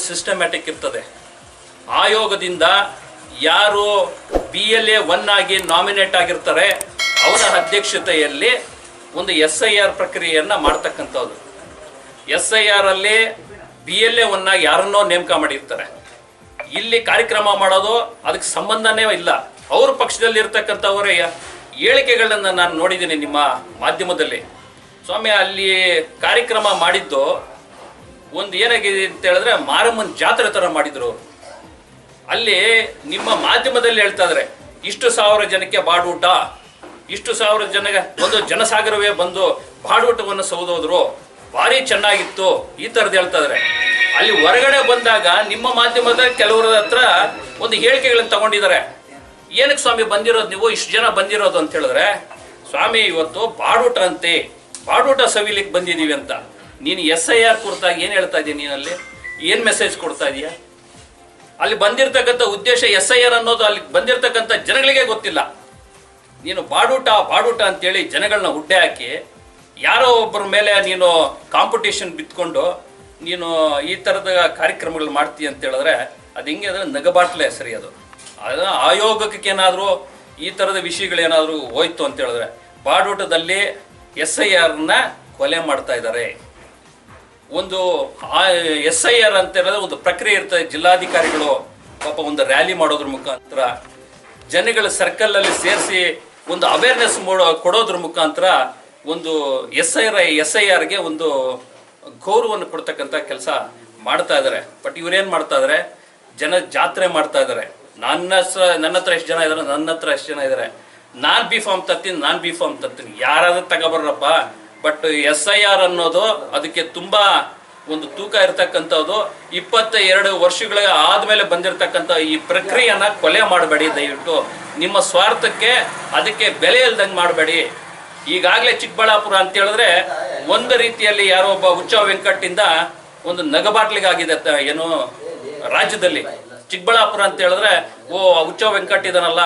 Systematic ಇರ್ತದೆ. ಆಯೋಗದಿಂದ ಯಾರು BLA 1 ಆಗಿ ನಾಮಿನೇಟ್ ಆಗಿರ್ತಾರೆ ಅವರ ಅಧ್ಯಕ್ಷತೆಯಲ್ಲಿ ಒಂದು SIR ಪ್ರಕ್ರಿಯೆಯನ್ನು ಮಾಡ್ತಕ್ಕಂಥದ್ದು. SIR ಅಲ್ಲಿ BLA 1 ಆಗಿ ಯಾರನ್ನೋ ನೇಮಕ ಮಾಡಿರ್ತಾರೆ. ಇಲ್ಲಿ ಕಾರ್ಯಕ್ರಮ ಮಾಡೋದು ಅದಕ್ಕೆ ಸಂಬಂಧನೇ ಇಲ್ಲ. ಅವ್ರ ಪಕ್ಷದಲ್ಲಿ ಇರ್ತಕ್ಕಂಥವರ ಹೇಳಿಕೆಗಳನ್ನ ನಾನು ನೋಡಿದ್ದೀನಿ ನಿಮ್ಮ ಮಾಧ್ಯಮದಲ್ಲಿ. ಸ್ವಾಮಿ, ಅಲ್ಲಿ ಕಾರ್ಯಕ್ರಮ ಮಾಡಿದ್ದು ಒಂದು ಏನಾಗಿದೆ ಅಂತ ಹೇಳಿದ್ರೆ ಮಾರಮ್ಮನ ಜಾತ್ರೆ ಥರ ಮಾಡಿದ್ರು. ಅಲ್ಲಿ ನಿಮ್ಮ ಮಾಧ್ಯಮದಲ್ಲಿ ಹೇಳ್ತಾ ಇದ್ದಾರೆ ಇಷ್ಟು ಸಾವಿರ ಜನಕ್ಕೆ ಬಾಡೂಟ, ಇಷ್ಟು ಸಾವಿರ ಜನಗೆ ಒಂದು ಜನಸಾಗರವೇ ಬಂದು ಬಾಡೂಟವನ್ನು ಸೌದೋದ್ರು, ಭಾರಿ ಚೆನ್ನಾಗಿತ್ತು, ಈ ಥರದ್ದು ಹೇಳ್ತಾ ಇದ್ದಾರೆ. ಅಲ್ಲಿ ಹೊರಗಡೆ ಬಂದಾಗ ನಿಮ್ಮ ಮಾಧ್ಯಮದ ಕೆಲವರ ಹತ್ರ ಒಂದು ಹೇಳಿಕೆಗಳನ್ನು ತಗೊಂಡಿದ್ದಾರೆ. ಏನಕ್ಕೆ ಸ್ವಾಮಿ ಬಂದಿರೋದು ನೀವು, ಇಷ್ಟು ಜನ ಬಂದಿರೋದು ಅಂತ ಹೇಳಿದ್ರೆ, ಸ್ವಾಮಿ ಇವತ್ತು ಬಾಡೂಟ ಅಂತೆ, ಬಾಡೂಟ ಸವಿಲಿಕ್ಕೆ ಬಂದಿದ್ದೀವಿ ಅಂತ. ನೀನು SIR ಕುರಿತಾಗಿ ಏನು ಹೇಳ್ತಾ ಇದ್ದೀನಿ, ನೀನಲ್ಲಿ ಏನು ಮೆಸೇಜ್ ಕೊಡ್ತಾ ಇದೀಯಾ? ಅಲ್ಲಿ ಬಂದಿರತಕ್ಕಂಥ ಉದ್ದೇಶ SIR ಅನ್ನೋದು ಅಲ್ಲಿ ಬಂದಿರತಕ್ಕಂಥ ಜನಗಳಿಗೆ ಗೊತ್ತಿಲ್ಲ. ನೀನು ಬಾಡೂಟ ಬಾಡೂಟ ಅಂತೇಳಿ ಜನಗಳನ್ನ ಹುಡ್ಡೆ ಹಾಕಿ ಯಾರೋ ಒಬ್ಬರ ಮೇಲೆ ನೀನು ಕಾಂಪಿಟೇಷನ್ ಬಿತ್ಕೊಂಡು ನೀನು ಈ ಥರದ ಕಾರ್ಯಕ್ರಮಗಳು ಮಾಡ್ತೀಯ ಅಂತ ಹೇಳಿದ್ರೆ ಅದು ಹಿಂಗೆ ಅಂದರೆ ನಗಬಾಟ್ಲೆ ಸರಿ. ಅದು ಆಯೋಗಕ್ಕೆ ಏನಾದರೂ ಈ ಥರದ ವಿಷಯಗಳೇನಾದರೂ ಹೋಯ್ತು ಅಂತ ಹೇಳಿದ್ರೆ ಬಾಡೂಟದಲ್ಲಿ SIRನ ಕೊಲೆ ಮಾಡ್ತಾ ಇದ್ದಾರೆ. ಒಂದು SIR ಅಂತ ಹೇಳಿದ್ರೆ ಒಂದು ಪ್ರಕ್ರಿಯೆ ಇರ್ತದೆ. ಜಿಲ್ಲಾಧಿಕಾರಿಗಳು ಪಾಪ ಒಂದು ರ್ಯಾಲಿ ಮಾಡೋದ್ರ ಮುಖಾಂತರ ಜನಗಳ ಸರ್ಕಲಲ್ಲಿ ಸೇರಿಸಿ ಒಂದು ಅವೇರ್ನೆಸ್ ಕೊಡೋದ್ರ ಮುಖಾಂತರ ಒಂದು SIRಗೆ ಒಂದು ಗೌರವವನ್ನು ಕೊಡ್ತಕ್ಕಂಥ ಕೆಲಸ ಮಾಡ್ತಾ ಇದ್ದಾರೆ. ಬಟ್ ಇವರೇನು ಮಾಡ್ತಾ ಇದ್ದಾರೆ, ಜನ ಜಾತ್ರೆ ಮಾಡ್ತಾ ಇದ್ದಾರೆ. ನನ್ನ ಹತ್ರ ಎಷ್ಟು ಜನ ಇದ್ದಾರೆ, ನನ್ನ ಹತ್ರ ಎಷ್ಟು ಜನ ಇದ್ದಾರೆ, ನಾನು B ಫಾರ್ಮ್ ತರ್ತೀನಿ, ಯಾರಾದ್ರೂ ತಗೋಬರ್ರಪ್ಪ. ಬಟ್ SIR ಅನ್ನೋದು ಅದಕ್ಕೆ ತುಂಬಾ ಒಂದು ತೂಕ ಇರ್ತಕ್ಕಂಥದ್ದು. 22 ವರ್ಷಗಳ ಆದ್ಮೇಲೆ ಬಂದಿರತಕ್ಕಂಥ ಈ ಪ್ರಕ್ರಿಯೆಯನ್ನ ಕೊಲೆ ಮಾಡಬೇಡಿ. ದಯವಿಟ್ಟು ನಿಮ್ಮ ಸ್ವಾರ್ಥಕ್ಕೆ ಅದಕ್ಕೆ ಬೆಲೆ ಇಲ್ದಂಗೆ ಮಾಡಬೇಡಿ. ಈಗಾಗಲೇ ಚಿಕ್ಕಬಳ್ಳಾಪುರ ಅಂತ ಹೇಳಿದ್ರೆ ಒಂದು ರೀತಿಯಲ್ಲಿ ಯಾರೋ ಒಬ್ಬ ಹುಚ್ಚ ವೆಂಕಟ್ಟಿಂದ ಒಂದು ನಗಬಾಟ್ಲಿಗಾಗಿದೆ ಏನು ರಾಜ್ಯದಲ್ಲಿ. ಚಿಕ್ಕಬಳ್ಳಾಪುರ ಅಂತ ಹೇಳಿದ್ರೆ ಹುಚ್ಚ ವೆಂಕಟ್ ಇದನ್ನಲ್ಲ,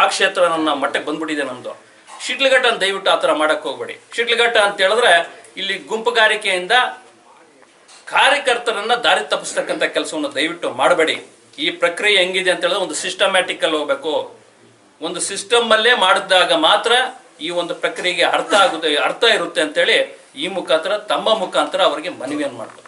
ಆ ಕ್ಷೇತ್ರ ನನ್ನ ಮಟ್ಟಕ್ಕೆ ಬಂದ್ಬಿಟ್ಟಿದೆ ನಮ್ದು. ಶಿಡ್ಲಘಟ್ಟ ಅಂತ ದಯವಿಟ್ಟು ಆ ಥರ ಮಾಡಕ್ಕೆ ಹೋಗ್ಬೇಡಿ. ಶಿಡ್ಲಘಟ್ಟ ಅಂತ ಹೇಳಿದ್ರೆ ಇಲ್ಲಿ ಗುಂಪುಗಾರಿಕೆಯಿಂದ ಕಾರ್ಯಕರ್ತರನ್ನ ದಾರಿ ತಪ್ಪಿಸ್ತಕ್ಕಂಥ ಕೆಲಸವನ್ನು ದಯವಿಟ್ಟು ಮಾಡಬೇಡಿ. ಈ ಪ್ರಕ್ರಿಯೆ ಹೆಂಗಿದೆ ಅಂತ ಹೇಳಿದ್ರೆ ಒಂದು ಸಿಸ್ಟಮ್ಯಾಟಿಕ್ ಅಲ್ಲಿ ಹೋಗ್ಬೇಕು. ಒಂದು ಸಿಸ್ಟಮ್ ಅಲ್ಲೇ ಮಾಡಿದಾಗ ಮಾತ್ರ ಈ ಒಂದು ಪ್ರಕ್ರಿಯೆಗೆ ಅರ್ಥ ಇರುತ್ತೆ ಅಂತೇಳಿ ಈ ಮುಖಾಂತರ ತಮ್ಮ ಮುಖಾಂತರ ಅವರಿಗೆ ಮನವಿಯನ್ನು ಮಾಡ್ತಾರೆ.